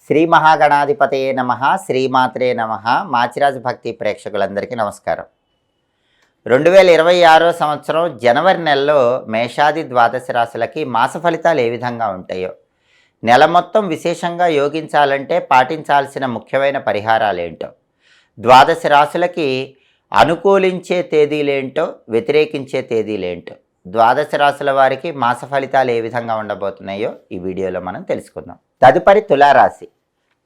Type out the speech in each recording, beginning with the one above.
శ్రీ మహాగణాధిపతయే నమః, శ్రీమాత్రే నమః. మాచిరాజు భక్తి ప్రేక్షకులందరికీ నమస్కారం. 2026 సంవత్సరం జనవరి నెలలో మేషాది ద్వాదశ రాశులకి మాస ఫలితాలు ఏ విధంగా ఉంటాయో, నెల మొత్తం విశేషంగా యోగించాలంటే పాటించాల్సిన ముఖ్యమైన పరిహారాలేంటో, ద్వాదశ రాశులకి అనుకూలించే తేదీలేంటో, వ్యతిరేకించే తేదీలేంటో, ద్వాదశ రాశుల వారికి మాస ఫలితాలు ఏ విధంగా ఉండబోతున్నాయో ఈ వీడియోలో మనం తెలుసుకుందాం. తదుపరి తులారాశి.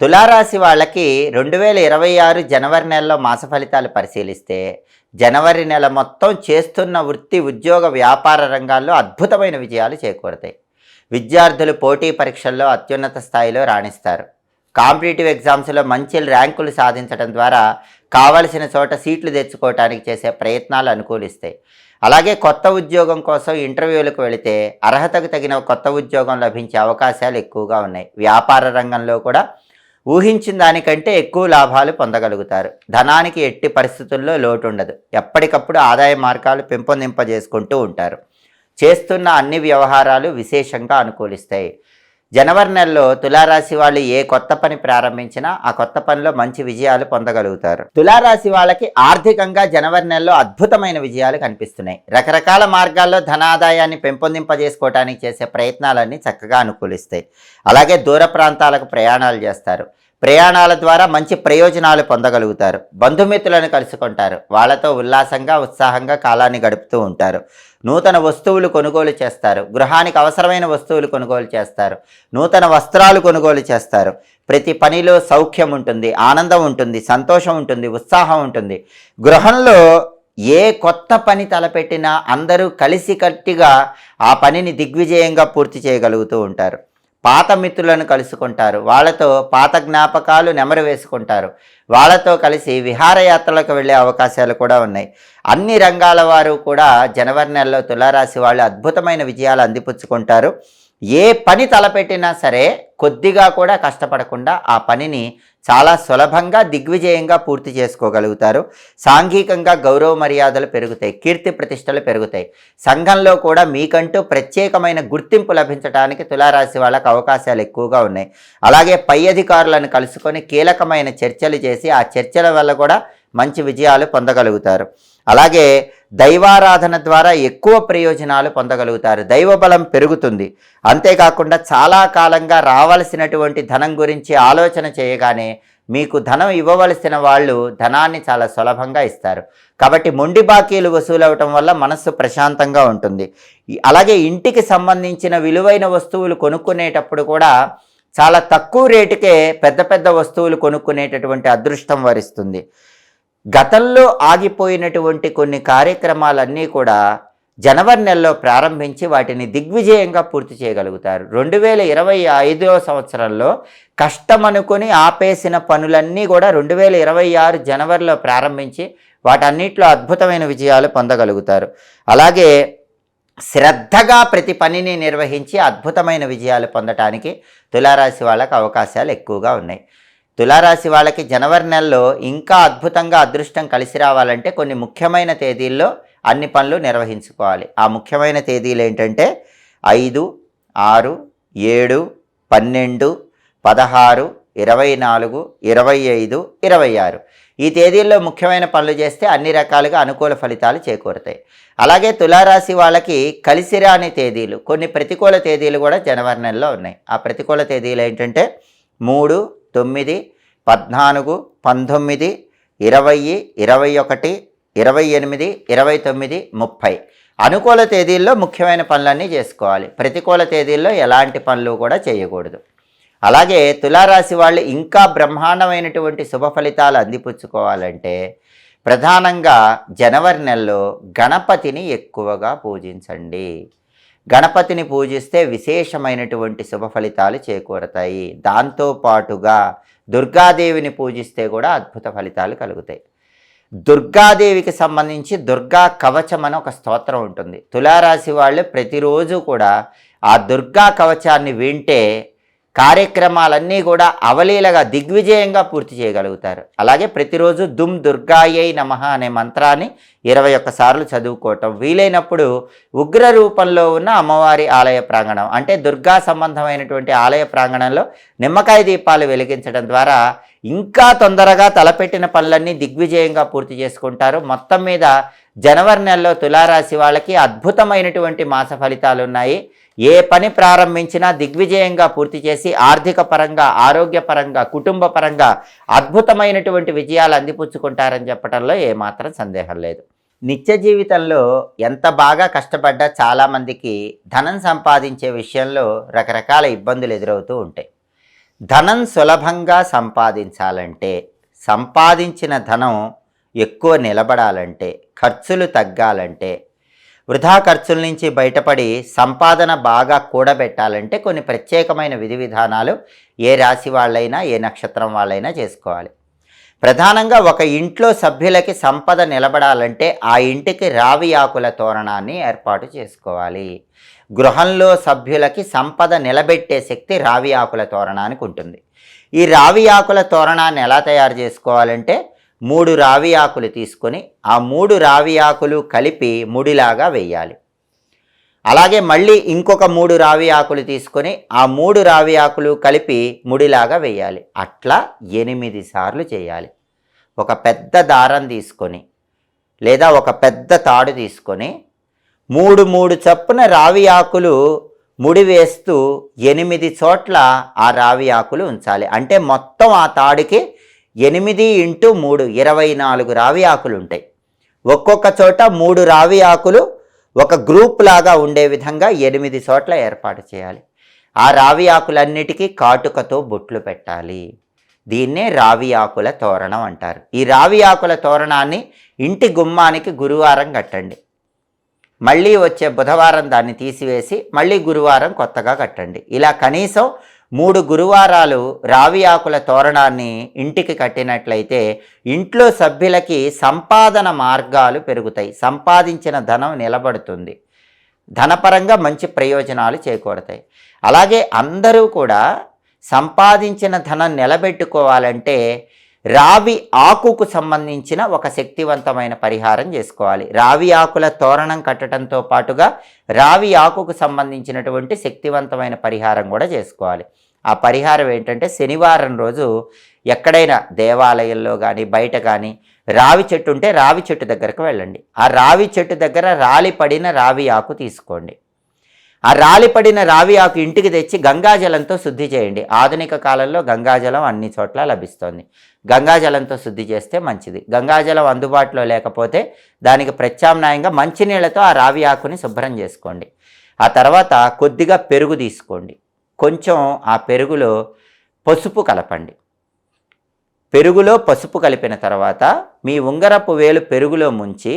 తులారాశి వాళ్ళకి 2026 జనవరి నెలలో మాస ఫలితాలు పరిశీలిస్తే, జనవరి నెల మొత్తం చేస్తున్న వృత్తి, ఉద్యోగ, వ్యాపార రంగాల్లో అద్భుతమైన విజయాలు చేకూరుతాయి. విద్యార్థులు పోటీ పరీక్షల్లో అత్యున్నత స్థాయిలో రాణిస్తారు. కాంపిటేటివ్ ఎగ్జామ్స్లో మంచి ర్యాంకులు సాధించడం ద్వారా కావలసిన చోట సీట్లు తెచ్చుకోవడానికి చేసే ప్రయత్నాలు అనుకూలిస్తాయి. అలాగే కొత్త ఉద్యోగం కోసం ఇంటర్వ్యూలకు వెళితే అర్హతకు తగిన కొత్త ఉద్యోగం లభించే అవకాశాలు ఎక్కువగా ఉన్నాయి. వ్యాపార రంగంలో కూడా ఊహించిన దానికంటే ఎక్కువ లాభాలు పొందగలుగుతారు. ధనానికి ఎట్టి పరిస్థితుల్లో లోటు ఉండదు. ఎప్పటికప్పుడు ఆదాయ మార్గాలు పెంపొందింపజేసుకుంటూ ఉంటారు. చేస్తున్న అన్ని వ్యవహారాలు విశేషంగా అనుకూలిస్తాయి. జనవరి నెలలో తులారాశి వాళ్ళు ఏ కొత్త పని ప్రారంభించినా ఆ కొత్త పనిలో మంచి విజయాలు పొందగలుగుతారు. తులారాశి వాళ్ళకి ఆర్థికంగా జనవరి నెలలో అద్భుతమైన విజయాలు కనిపిస్తున్నాయి. రకరకాల మార్గాల్లో ధనాదాయాన్ని పెంపొందింపజేసుకోవడానికి చేసే ప్రయత్నాలన్నీ చక్కగా అనుకూలిస్తాయి. అలాగే దూర ప్రాంతాలకు ప్రయాణాలు చేస్తారు. ప్రయాణాల ద్వారా మంచి ప్రయోజనాలు పొందగలుగుతారు. బంధుమిత్రులను కలుసుకుంటారు. వాళ్ళతో ఉల్లాసంగా, ఉత్సాహంగా కాలాన్ని గడుపుతూ ఉంటారు. నూతన వస్తువులు కొనుగోలు చేస్తారు. గృహానికి అవసరమైన వస్తువులు కొనుగోలు చేస్తారు. నూతన వస్త్రాలు కొనుగోలు చేస్తారు. ప్రతి పనిలో సౌఖ్యం ఉంటుంది, ఆనందం ఉంటుంది, సంతోషం ఉంటుంది, ఉత్సాహం ఉంటుంది. గృహంలో ఏ కొత్త పని తలపెట్టినా అందరూ కలిసికట్టుగా ఆ పనిని దిగ్విజయంగా పూర్తి చేయగలుగుతూ ఉంటారు. పాత మిత్రులను కలుసుకుంటారు. వాళ్ళతో పాత జ్ఞాపకాలు నెమరు వేసుకుంటారు. వాళ్ళతో కలిసి విహారయాత్రలకు వెళ్ళే అవకాశాలు కూడా ఉన్నాయి. అన్ని రంగాల వారు కూడా జనవరి నెలలో తులారాశి వాళ్ళు అద్భుతమైన విజయాలు అందిపుచ్చుకుంటారు. ఏ పని తలపెట్టినా సరే కొద్దిగా కూడా కష్టపడకుండా ఆ పనిని చాలా సులభంగా, దిగ్విజయంగా పూర్తి చేసుకోగలుగుతారు. సాంఘికంగా గౌరవ మర్యాదలు పెరుగుతాయి. కీర్తి ప్రతిష్టలు పెరుగుతాయి. సంఘంలో కూడా మీకంటూ ప్రత్యేకమైన గుర్తింపు లభించడానికి తులారాశి వాళ్ళకు అవకాశాలు ఎక్కువగా ఉన్నాయి. అలాగే పై అధికారులను కలుసుకొని కీలకమైన చర్చలు చేసి ఆ చర్చల వల్ల కూడా మంచి విజయాలు పొందగలుగుతారు. అలాగే దైవారాధన ద్వారా ఎక్కువ ప్రయోజనాలు పొందగలుగుతారు. దైవబలం పెరుగుతుంది. అంతేకాకుండా చాలా కాలంగా రావాల్సినటువంటి ధనం గురించి ఆలోచన చేయగానే మీకు ధనం ఇవ్వవలసిన వాళ్ళు ధనాన్ని చాలా సులభంగా ఇస్తారు. కాబట్టి మొండి బాకీలు వసూలవటం వల్ల మనస్సు ప్రశాంతంగా ఉంటుంది. అలాగే ఇంటికి సంబంధించిన విలువైన వస్తువులు కొనుక్కునేటప్పుడు కూడా చాలా తక్కువ రేటుకే పెద్ద పెద్ద వస్తువులు కొనుక్కునేటటువంటి అదృష్టం వరిస్తుంది. గతంలో ఆగిపోయినటువంటి కొన్ని కార్యక్రమాలన్నీ కూడా జనవరి నెలలో ప్రారంభించి వాటిని దిగ్విజయంగా పూర్తి చేయగలుగుతారు. 2025 సంవత్సరంలో కష్టమనుకొని ఆపేసిన పనులన్నీ కూడా 2026 జనవరిలో ప్రారంభించి వాటన్నిటిలో అద్భుతమైన విజయాలు పొందగలుగుతారు. అలాగే శ్రద్ధగా ప్రతి పనిని నిర్వహించి అద్భుతమైన విజయాలు పొందటానికి తులారాశి వాళ్ళకు అవకాశాలు ఎక్కువగా ఉన్నాయి. తులారాశి వాళ్ళకి జనవరి నెలలో ఇంకా అద్భుతంగా అదృష్టం కలిసి రావాలంటే కొన్ని ముఖ్యమైన తేదీల్లో అన్ని పనులు నిర్వహించుకోవాలి. ఆ ముఖ్యమైన తేదీలు ఏంటంటే 5, 6, 7, 12, 16, 24, 25, 26 ఈ తేదీల్లో ముఖ్యమైన పనులు చేస్తే అన్ని రకాలుగా అనుకూల ఫలితాలు చేకూరుతాయి. అలాగే తులారాశి వాళ్ళకి కలిసి రాని తేదీలు, కొన్ని ప్రతికూల తేదీలు కూడా జనవరి నెలలో ఉన్నాయి. ఆ ప్రతికూల తేదీలు ఏంటంటే 3, 9, 14, 19, 20, 21, 28, 29, 30 అనుకూల తేదీల్లో ముఖ్యమైన పనులన్నీ చేసుకోవాలి. ప్రతికూల తేదీల్లో ఎలాంటి పనులు కూడా చేయకూడదు. అలాగే తులారాశి వాళ్ళు ఇంకా బ్రహ్మాండమైనటువంటి శుభ ఫలితాలు అందిపుచ్చుకోవాలంటే ప్రధానంగా జనవరి నెలలో గణపతిని ఎక్కువగా పూజించండి. గణపతిని పూజిస్తే విశేషమైనటువంటి శుభ ఫలితాలు చేకూరతాయి. దాంతోపాటుగా దుర్గాదేవిని పూజిస్తే కూడా అద్భుత ఫలితాలు కలుగుతాయి. దుర్గాదేవికి సంబంధించి దుర్గా కవచం అని ఒక స్తోత్రం ఉంటుంది. తులారాశి వాళ్ళు ప్రతిరోజు కూడా ఆ దుర్గా కవచాన్ని వింటే కార్యక్రమాలన్నీ కూడా అవలీలగా దిగ్విజయంగా పూర్తి చేయగలుగుతారు. అలాగే ప్రతిరోజు దుమ్ దుర్గాయై నమః అనే మంత్రాన్ని 21 సార్లు చదువుకోవటం, వీలైనప్పుడు ఉగ్ర రూపంలో ఉన్న అమ్మవారి ఆలయ ప్రాంగణం అంటే దుర్గా సంబంధమైనటువంటి ఆలయ ప్రాంగణంలో నిమ్మకాయ దీపాలు వెలిగించడం ద్వారా ఇంకా తొందరగా తలపెట్టిన పనులన్నీ దిగ్విజయంగా పూర్తి చేసుకుంటారు. మొత్తం మీద జనవరి నెలలో తులారాశి వాళ్ళకి అద్భుతమైనటువంటి మాస ఫలితాలు ఉన్నాయి. ఏ పని ప్రారంభించినా దిగ్విజయంగా పూర్తి చేసి ఆర్థిక పరంగా, ఆరోగ్యపరంగా, కుటుంబ పరంగా అద్భుతమైనటువంటి విజయాలు అందిపుచ్చుకుంటారని చెప్పడంలో ఏమాత్రం సందేహం లేదు. నిత్య జీవితంలో ఎంత బాగా కష్టపడ్డా చాలామందికి ధనం సంపాదించే విషయంలో రకరకాల ఇబ్బందులు ఎదురవుతూ ఉంటాయి. ధనం సులభంగా సంపాదించాలంటే, సంపాదించిన ధనం ఎక్కువ నిలబడాలంటే, ఖర్చులు తగ్గాలంటే, వృధా ఖర్చుల నుంచి బయటపడి సంపాదన బాగా కూడబెట్టాలంటే కొన్ని ప్రత్యేకమైన విధి విధానాలు ఏ రాశి వాళ్ళైనా, ఏ నక్షత్రం వాళ్ళైనా చేసుకోవాలి. ప్రధానంగా ఒక ఇంట్లో సభ్యులకి సంపద నిలబడాలంటే ఆ ఇంటికి రావి ఆకుల తోరణాన్ని ఏర్పాటు చేసుకోవాలి. గృహంలో సభ్యులకి సంపద నిలబెట్టే శక్తి రావి ఆకుల తోరణానికి ఉంటుంది. ఈ రావి ఆకుల తోరణాన్ని ఎలా తయారు చేసుకోవాలంటే 3 రావి ఆకులు తీసుకొని ఆ 3 రావి ఆకులు కలిపి ముడిలాగా వేయాలి. అలాగే మళ్ళీ ఇంకొక 3 రావి ఆకులు తీసుకొని ఆ 3 రావి ఆకులు కలిపి ముడిలాగా వేయాలి. అట్లా 8 సార్లు చేయాలి. ఒక పెద్ద దారం తీసుకొని లేదా ఒక పెద్ద తాడు తీసుకొని 3 చొప్పున రావి ఆకులు ముడి వేస్తూ 8 చోట్ల ఆ రావి ఆకులు ఉంచాలి. అంటే మొత్తం ఆ తాడుకి 8 × 3 24 రావి ఆకులు ఉంటాయి. ఒక్కొక్క చోట 3 రావి ఆకులు ఒక గ్రూప్ లాగా ఉండే విధంగా 8 చోట్ల ఏర్పాటు చేయాలి. ఆ రావి ఆకులన్నిటికీ కాటుకతో బొట్లు పెట్టాలి. దీన్నే రావి ఆకుల తోరణం అంటారు. ఈ రావి ఆకుల తోరణాన్ని ఇంటి గుమ్మానికి గురువారం కట్టండి. మళ్ళీ వచ్చే బుధవారం దాన్ని తీసివేసి మళ్ళీ గురువారం కొత్తగా కట్టండి. ఇలా కనీసం 3 గురువారాలు రావి ఆకుల తోరణాన్ని ఇంటికి కట్టినట్లయితే ఇంట్లో సభ్యులకి సంపాదన మార్గాలు పెరుగుతాయి. సంపాదించిన ధనం నిలబడుతుంది. ధనపరంగా మంచి ప్రయోజనాలు చేకూడతాయి. అలాగే అందరూ కూడా సంపాదించిన ధనం నిలబెట్టుకోవాలంటే రావి ఆకుకు సంబంధించిన ఒక శక్తివంతమైన పరిహారం చేసుకోవాలి. రావి ఆకుల తోరణం కట్టడంతో పాటుగా రావి ఆకుకు సంబంధించినటువంటి శక్తివంతమైన పరిహారం కూడా చేసుకోవాలి. ఆ పరిహారం ఏంటంటే శనివారం రోజు ఎక్కడైనా దేవాలయంలో కానీ బయట కానీ రావి చెట్టు ఉంటే రావి చెట్టు దగ్గరకు వెళ్ళండి. ఆ రావి చెట్టు దగ్గర రాలి పడిన రావి ఆకు తీసుకోండి. ఆ రాలి పడిన రావి ఆకు ఇంటికి తెచ్చి గంగాజలంతో శుద్ధి చేయండి. ఆధునిక కాలంలో గంగాజలం అన్ని చోట్ల లభిస్తుంది. గంగాజలంతో శుద్ధి చేస్తే మంచిది. గంగాజలం అందుబాటులో లేకపోతే దానికి ప్రత్యామ్నాయంగా మంచినీళ్ళతో ఆ రావి ఆకుని శుభ్రం చేసుకోండి. ఆ తర్వాత కొద్దిగా పెరుగు తీసుకోండి. కొంచెం ఆ పెరుగులో పసుపు కలపండి. పెరుగులో పసుపు కలిపిన తర్వాత మీ ఉంగరపు వేలు పెరుగులో ముంచి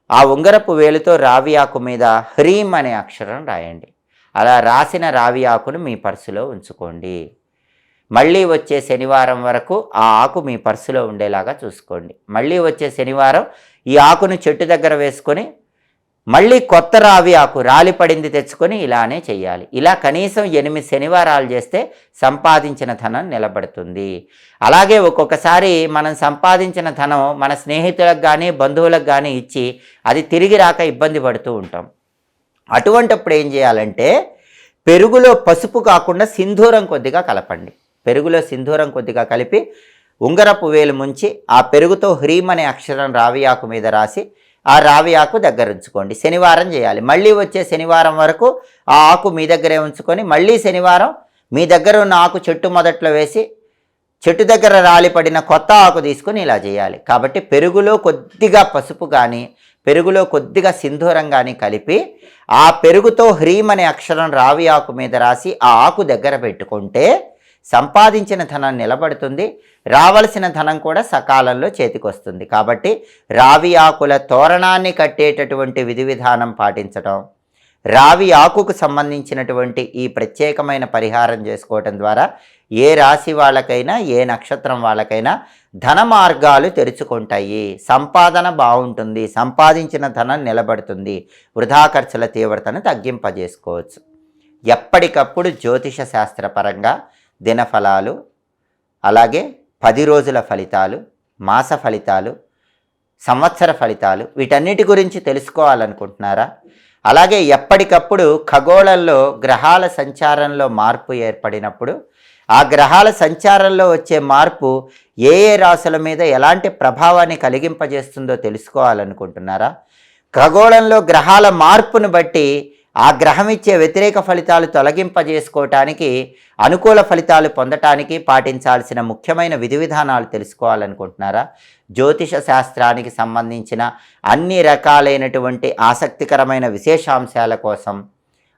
ఆ ఉంగరపు వేలుతో రావి ఆకు మీద హ్రీం అనే అక్షరం రాయండి. అలా రాసిన రావి ఆకును మీ పర్సులో ఉంచుకోండి. మళ్ళీ వచ్చే శనివారం వరకు ఆ ఆకు మీ పర్సులో ఉండేలాగా చూసుకోండి. మళ్ళీ వచ్చే శనివారం ఈ ఆకును చెట్టు దగ్గర వేసుకొని మళ్ళీ కొత్త రావి ఆకు రాలి పడింది తెచ్చుకొని ఇలానే చేయాలి. ఇలా కనీసం 8 శనివారాలు చేస్తే సంపాదించిన ధనం నిలబడుతుంది. అలాగే ఒక్కొక్కసారి మనం సంపాదించిన ధనం మన స్నేహితులకు కానీ బంధువులకు కానీ ఇచ్చి అది తిరిగి రాక ఇబ్బంది పడుతూ ఉంటాం. అటువంటప్పుడు ఏం చేయాలంటే పెరుగులో పసుపు కాకుండా సింధూరం కొద్దిగా కలపండి. పెరుగులో సింధూరం కొద్దిగా కలిపి ఉంగరపు వేలు ముంచి ఆ పెరుగుతో హ్రీం అనే అక్షరం రావి ఆకు మీద రాసి ఆ రావి ఆకు దగ్గర ఉంచుకోండి. శనివారం చేయాలి. మళ్ళీ వచ్చే శనివారం వరకు ఆ ఆకు మీ దగ్గరే ఉంచుకొని మళ్ళీ శనివారం మీ దగ్గర ఉన్న ఆకు చెట్టు మొదట్లో వేసి చెట్టు దగ్గర రాలిపడిన కొత్త ఆకు తీసుకొని ఇలా చేయాలి. కాబట్టి పెరుగులో కొద్దిగా పసుపు కానీ పెరుగులో కొద్దిగా సింధూరం కానీ కలిపి ఆ పెరుగుతో హ్రీం అనే అక్షరం రావి ఆకు మీద రాసి ఆ ఆకు దగ్గర పెట్టుకుంటే సంపాదించిన ధనం నిలబడుతుంది. రావలసిన ధనం కూడా సకాలంలో చేతికొస్తుంది. కాబట్టి రావి ఆకుల తోరణాన్ని కట్టేటటువంటి విధి విధానం పాటించడం, రావి ఆకుకు సంబంధించినటువంటి ఈ ప్రత్యేకమైన పరిహారం చేసుకోవటం ద్వారా ఏ రాశి వాళ్ళకైనా ఏ నక్షత్రం వాళ్ళకైనా ధన మార్గాలు తెరుచుకుంటాయి. సంపాదన బాగుంటుంది. సంపాదించిన ధనం నిలబడుతుంది. వృధా ఖర్చుల తీవ్రతను తగ్గింపజేసుకోవచ్చు. ఎప్పటికప్పుడు జ్యోతిష శాస్త్రపరంగా దినఫలాలు, అలాగే 10 రోజుల ఫలితాలు, మాస ఫలితాలు, సంవత్సర ఫలితాలు వీటన్నిటి గురించి తెలుసుకోవాలనుకుంటున్నారా? అలాగే ఎప్పటికప్పుడు ఖగోళంలో గ్రహాల సంచారంలో మార్పు ఏర్పడినప్పుడు ఆ గ్రహాల సంచారంలో వచ్చే మార్పు ఏ ఏ రాశుల మీద ఎలాంటి ప్రభావాన్ని కలిగింపజేస్తుందో తెలుసుకోవాలనుకుంటున్నారా? ఖగోళంలో గ్రహాల మార్పును బట్టి ఆ గ్రహం ఇచ్చే వ్యతిరేక ఫలితాలు తొలగింపజేసుకోవటానికి, అనుకూల ఫలితాలు పొందటానికి పాటించాల్సిన ముఖ్యమైన విధి విధానాలు తెలుసుకోవాలనుకుంటున్నారా? జ్యోతిష శాస్త్రానికి సంబంధించిన అన్ని రకాలైనటువంటి ఆసక్తికరమైన విశేషాంశాల కోసం,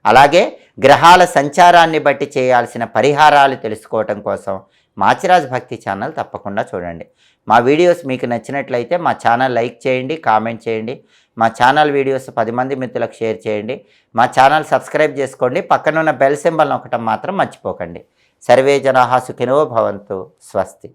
అలాగే గ్రహాల సంచారాన్ని బట్టి చేయాల్సిన పరిహారాలు తెలుసుకోవటం కోసం మాచిరాజ్ భక్తి ఛానల్ తప్పకుండా చూడండి. మా వీడియోస్ మీకు నచ్చినట్లయితే మా ఛానల్ లైక్ చేయండి, కామెంట్ చేయండి. మా ఛానల్ వీడియోస్ 10 మంది మిత్రులకు షేర్ చేయండి. మా ఛానల్ సబ్స్క్రైబ్ చేసుకోండి. పక్కనున్న బెల్ సింబల్ నొక్కటం మాత్రం మర్చిపోకండి. సర్వే జనాః సుఖినో భవంతు. స్వస్తి.